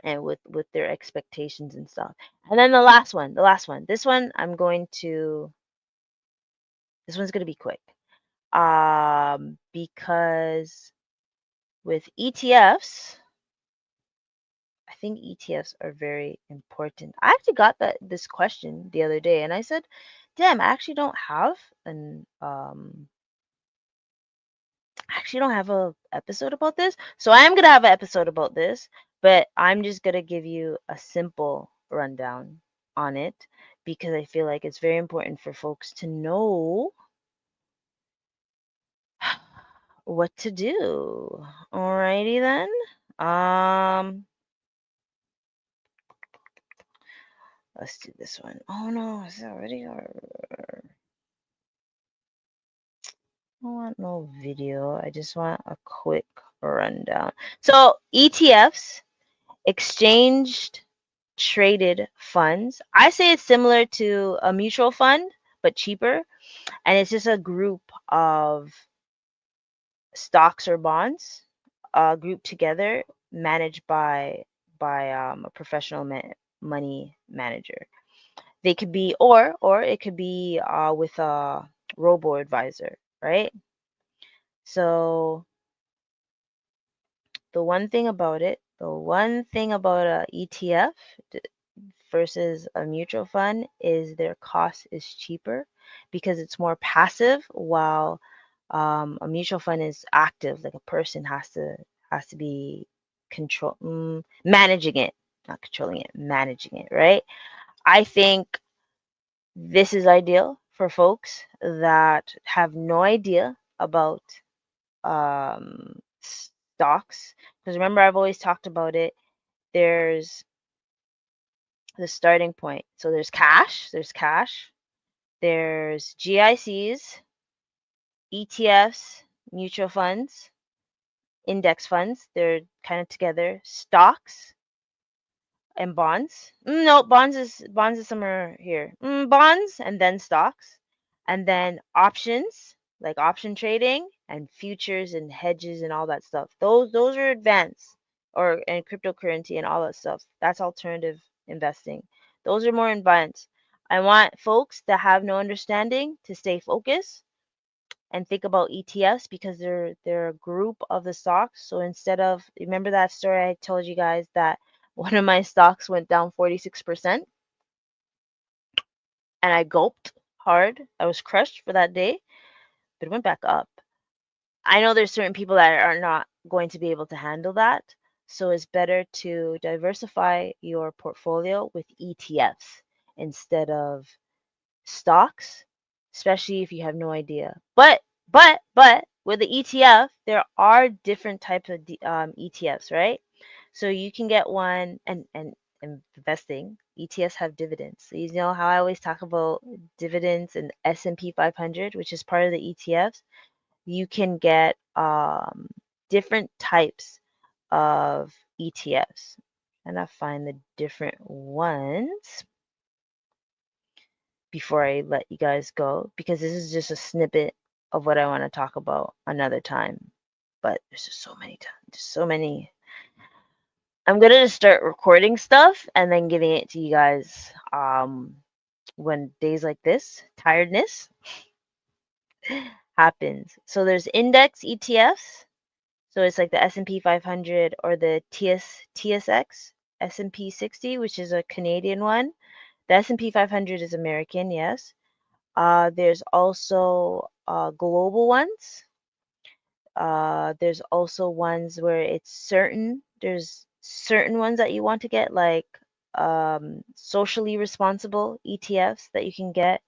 and with their expectations and stuff. And then the last one. This one's gonna be quick. Because with ETFs, I think ETFs are very important. I actually got this question the other day, and I said, "Damn, I actually don't have a episode about this." So I am gonna have an episode about this, but I'm just gonna give you a simple rundown on it because I feel like it's very important for folks to know what to do. Alrighty then. Um, let's do this one. Oh no, is it already? I don't want no video. I just want a quick rundown. So ETFs, exchanged traded funds. I say it's similar to a mutual fund, but cheaper. And it's just a group of stocks or bonds grouped together, managed by a professional money manager. They could be, or it could be with a robo advisor, right? So the one thing about a ETF versus a mutual fund is their cost is cheaper because it's more passive, while a mutual fund is active, like a person has to be managing it, not controlling it, managing it, right? I think this is ideal for folks that have no idea about stocks, because remember, I've always talked about it. There's the starting point. So there's GICs, ETFs, mutual funds, index funds. They're kind of together. Stocks and bonds. No, bonds is somewhere here. Bonds and then stocks, and then options like option trading and futures and hedges and all that stuff. Those are advanced, or and cryptocurrency and all that stuff. That's alternative investing. Those are more advanced. I want folks that have no understanding to stay focused and think about ETFs because they're a group of the stocks. So instead of, remember that story I told you guys that one of my stocks went down 46% and I gulped hard. I was crushed for that day, but it went back up. I know there's certain people that are not going to be able to handle that. So it's better to diversify your portfolio with ETFs instead of stocks, especially if you have no idea. But with the ETF, there are different types of ETFs, right? So you can get one, and investing ETFs have dividends. So you know how I always talk about dividends and S&P 500, which is part of the ETFs. You can get different types of ETFs, and I find the different ones before I let you guys go, because this is just a snippet of what I want to talk about another time. But there's just so many times, just so many. I'm gonna just start recording stuff and then giving it to you guys when days like this, tiredness happens. So there's index ETFs. So it's like the S&P 500 or the TSX S&P 60, which is a Canadian one. The S&P 500 is American, yes. There's also global ones. There's also ones where there's certain ones that you want to get, like socially responsible ETFs that you can get,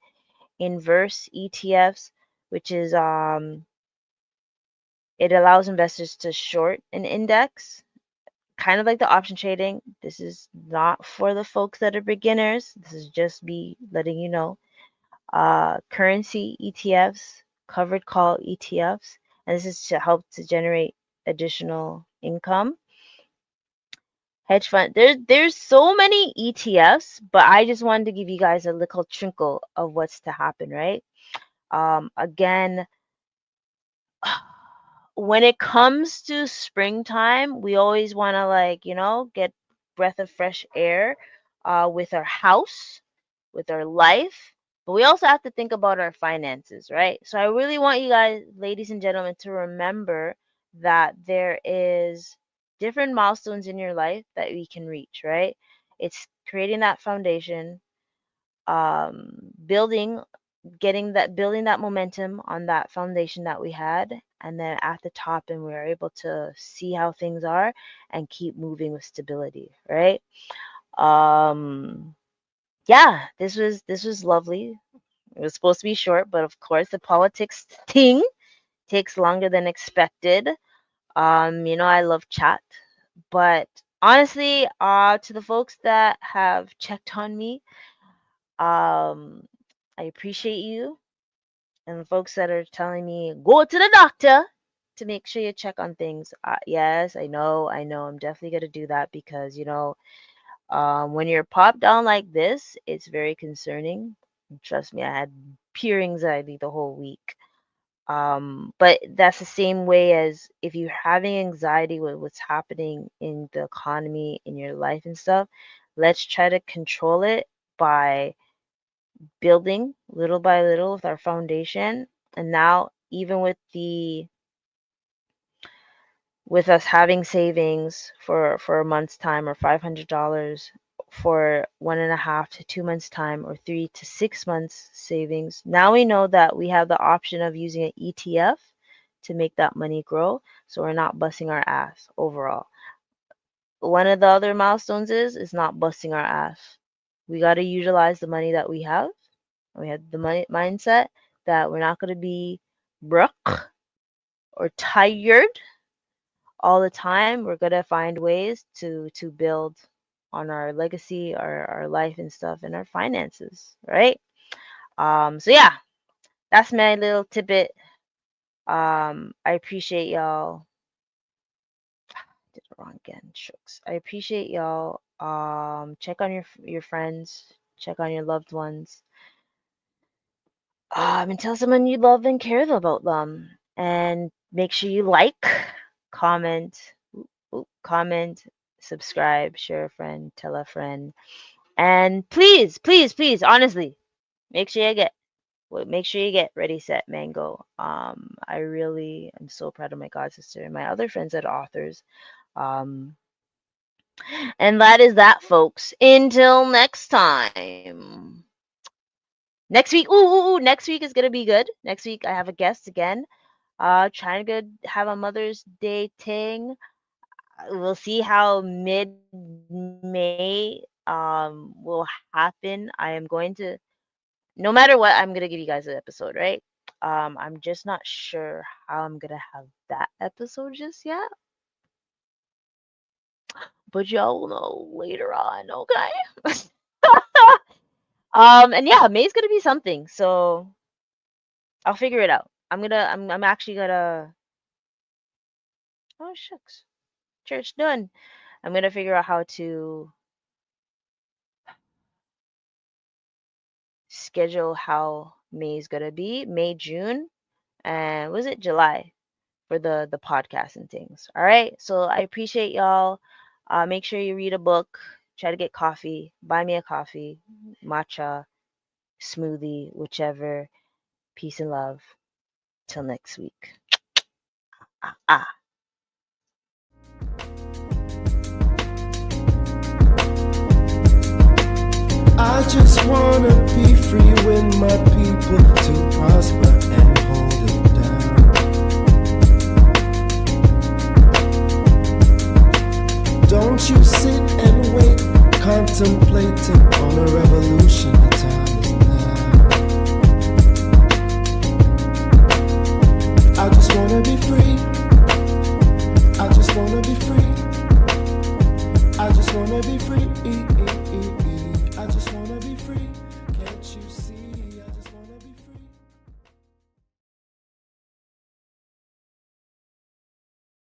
inverse ETFs, which is it allows investors to short an index, kind of like the option trading. This is not for the folks that are beginners. This is just me letting you know. Currency ETFs, covered call ETFs, and this is to help to generate additional income. Hedge fund. There's so many ETFs, but I just wanted to give you guys a little trinkle of what's to happen, right? Again, when it comes to springtime, we always want to, like, get breath of fresh air with our house, with our life, but we also have to think about our finances, right? So I really want you guys, ladies and gentlemen, to remember that there is different milestones in your life that we can reach, right? It's creating that foundation, building building that momentum on that foundation that we had, and then at the top, and we are able to see how things are and keep moving with stability, right? Yeah, this was lovely. It was supposed to be short, but of course the politics thing takes longer than expected. I love chat, but honestly, to the folks that have checked on me, um I appreciate you. And the folks that are telling me go to the doctor to make sure you check on things, yes, I know I'm definitely going to do that, because when you're popped down like this, it's very concerning. Trust me, I had pure anxiety the whole week. But that's the same way as if you're having anxiety with what's happening in the economy, in your life and stuff. Let's try to control it by building little by little with our foundation. And now, even with us having savings for a month's time, or $500 for 1.5 to 2 months time, or 3 to 6 months savings, now we know that we have the option of using an ETF to make that money grow, so we're not busting our ass overall. One of the other milestones is not busting our ass. We got to utilize the money that we have. We have the money mindset that we're not going to be broke or tired all the time. We're going to find ways to build on our legacy, our life and stuff, and our finances, right? So yeah, that's my little tidbit. I appreciate y'all. Did it wrong again, shucks. I appreciate y'all. Check on your friends, check on your loved ones. And tell someone you love and care about them. And make sure you like, comment, comment, subscribe, share a friend, tell a friend. And please, please, please, honestly, make sure you get Ready, Set, Mango. I really am so proud of my god sister and my other friends that are authors. And that is that, folks. Until next time. Next week, next week is gonna be good. Next week I have a guest again. Trying to have a Mother's Day thing. We'll see how mid-May will happen. I am going to, no matter what, I'm gonna give you guys an episode, right? I'm just not sure how I'm gonna have that episode just yet, but y'all will know later on, okay? And yeah, May's gonna be something, so I'll figure it out. I'm actually gonna, oh shucks, church done. I'm gonna figure out how to schedule how May's gonna be, May, June, and was it July for the podcast and things. All right. So I appreciate y'all. Make sure you read a book, try to get coffee, buy me a coffee, matcha, smoothie, whichever. Peace and love. Till next week. Ah. I just wanna be free with my people to prosper and hold it down. Don't you sit and wait, contemplating on a revolution. The time